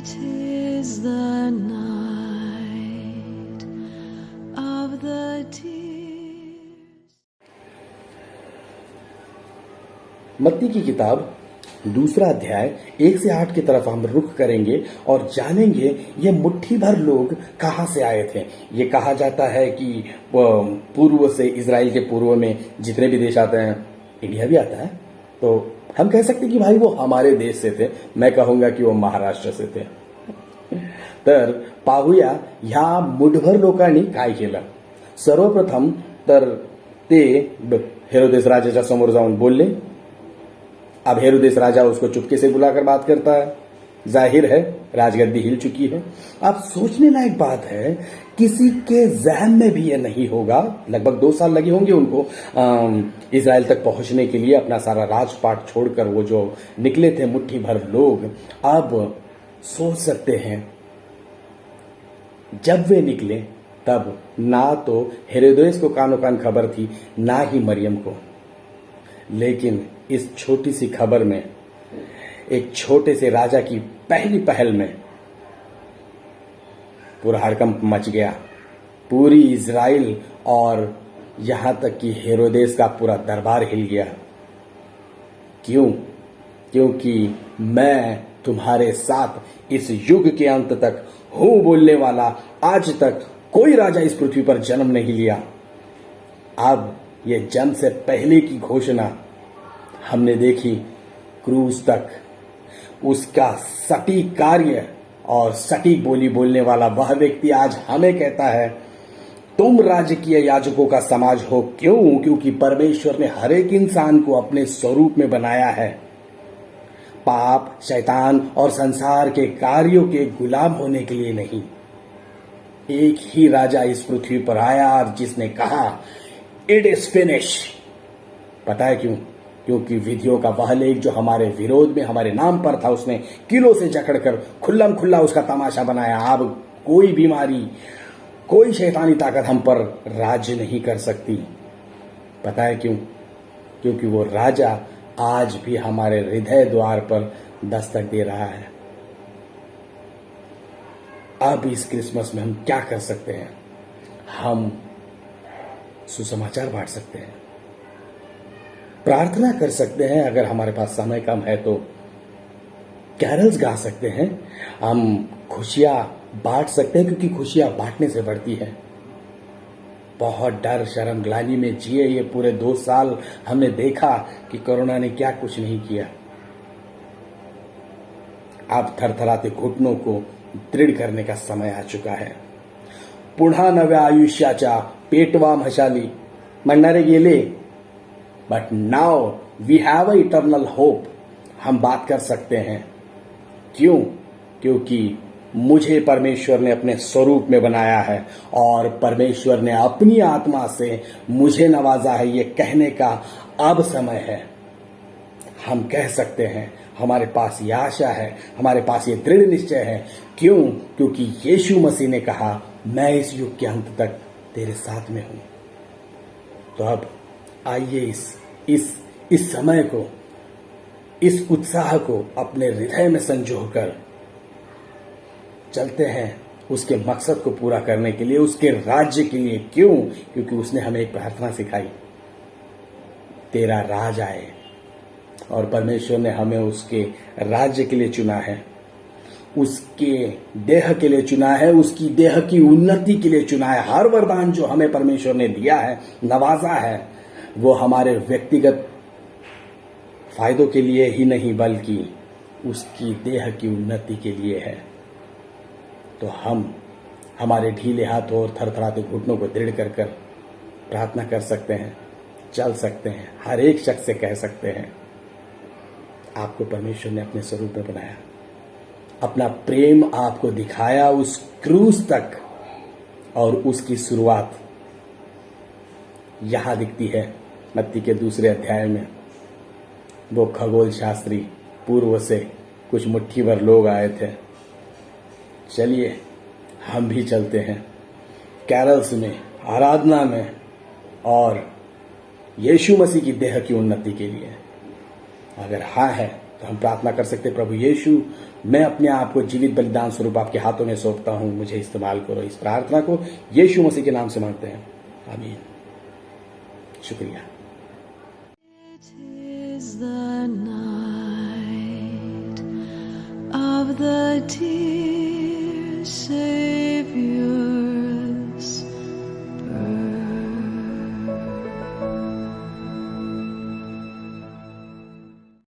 'tis the night of the tears. मत्ती की किताब दूसरा अध्याय 1 से 8 की तरफ हम रुख करेंगे और जानेंगे ये मुट्ठी भर लोग कहां से आए थे। ये कहा जाता है कि पूर्व से, इजराइल के पूर्व में जितने भी देश आते हैं, इंडिया भी आता है, तो हम कह सकते कि भाई वो हमारे देश से थे। मैं कहूंगा कि वो महाराष्ट्र से थे। तर पाहूया ह्या मुठभर लोकांनी काय केलं। सर्वप्रथम तर ते हेरोदेस राजाच्या समोर जाऊन बोलले। अब हेरोदेस राजा उसको चुपके से बुलाकर बात करता है। जाहिर है राजगद्दी हिल चुकी है। अब सोचने लायक बात है, किसी के जहन में भी यह नहीं होगा। लगभग 2 साल लगे होंगे उनको इजराइल तक पहुंचने के लिए। अपना सारा राजपाट छोड़कर वो जो निकले थे मुट्ठी भर लोग, अब सोच सकते हैं जब वे निकले तब ना तो हेरोदेस को कानो कान खबर थी, ना ही मरियम को। लेकिन इस छोटी सी खबर में, एक छोटे से राजा की पहली पहल में पूरा हड़कंप मच गया। पूरी इजराइल और यहां तक कि हेरोदेस का पूरा दरबार हिल गया। क्यों? क्योंकि मैं तुम्हारे साथ इस युग के अंत तक हूं बोलने वाला। आज तक कोई राजा इस पृथ्वी पर जन्म नहीं लिया। अब यह जन्म से पहले की घोषणा हमने देखी। क्रूस तक उसका सटीक कार्य और सटीक बोली बोलने वाला वह व्यक्ति आज हमें कहता है, तुम राजकीय याजकों का समाज हो। क्यों? क्योंकि परमेश्वर ने हर एक इंसान को अपने स्वरूप में बनाया है। पाप, शैतान और संसार के कार्यों के गुलाम होने के लिए नहीं। एक ही राजा इस पृथ्वी पर आया और जिसने कहा, इट इज फिनिश। पता है क्यों? क्योंकि विधियों का वह लेख जो हमारे विरोध में, हमारे नाम पर था, उसने किलो से जकड़कर खुल्लम खुल्ला उसका तमाशा बनाया। अब कोई बीमारी, कोई शैतानी ताकत हम पर राज्य नहीं कर सकती। पता है क्यों? क्योंकि वो राजा आज भी हमारे हृदय द्वार पर दस्तक दे रहा है। अब इस क्रिसमस में हम क्या कर सकते हैं? हम सुसमाचार बांट सकते हैं, प्रार्थना कर सकते हैं, अगर हमारे पास समय कम है तो कैरल्स गा सकते हैं, हम खुशियां बांट सकते हैं, क्योंकि खुशियां बांटने से बढ़ती है। बहुत डर, शर्म, ग्लानि में जिए ये पूरे 2 साल हमने देखा कि कोरोना ने क्या कुछ नहीं किया। अब थरथराते घुटनों को दृढ़ करने का समय आ चुका है। पुन्हा नव्या आयुष्याच्या पेटवा मशाली म्हणणारे गेले, but now we have a eternal hope. हम बात कर सकते हैं। क्यों? क्योंकि मुझे परमेश्वर ने अपने स्वरूप में बनाया है और परमेश्वर ने अपनी आत्मा से मुझे नवाजा है। ये कहने का अब समय है। हम कह सकते हैं, हमारे पास ये आशा है, हमारे पास ये दृढ़ निश्चय है। क्यों? क्योंकि यीशु मसीह ने कहा, मैं इस युग के अंत तक तेरे साथ में हूं। तो अब आइए इस समय को, इस उत्साह को अपने हृदय में संजोकर चलते हैं उसके मकसद को पूरा करने के लिए, उसके राज्य के लिए। क्यों? क्योंकि उसने हमें एक प्रार्थना सिखाई, तेरा राज आए। और परमेश्वर ने हमें उसके राज्य के लिए चुना है, उसके देह के लिए चुना है, उसकी देह की उन्नति के लिए चुना है। हर वरदान जो हमें परमेश्वर ने दिया है, नवाजा है, वो हमारे व्यक्तिगत फायदों के लिए ही नहीं, बल्कि उसकी देह की उन्नति के लिए है। तो हम हमारे ढीले हाथों और थरथराते घुटनों को दृढ़ कर कर प्रार्थना कर सकते हैं, चल सकते हैं। हर एक शख्स से कह सकते हैं, आपको परमेश्वर ने अपने स्वरूप में बनाया, अपना प्रेम आपको दिखाया उस क्रूस तक, और उसकी शुरुआत यहां दिखती है मत्ती के 2 अध्याय में। वो खगोल शास्त्री पूर्व से कुछ मुट्ठी भर लोग आए थे। चलिए हम भी चलते हैं कैरल्स में, आराधना में, और यीशु मसीह की देह की उन्नति के लिए। अगर हाँ है तो हम प्रार्थना कर सकते हैं, प्रभु यीशु, मैं अपने आप को जीवित बलिदान स्वरूप आपके हाथों में सौंपता हूं, मुझे इस्तेमाल करो। इस प्रार्थना को यीशु मसीह के नाम से मांगते हैं, आमीन। शुक्रिया। It is the night of the tears.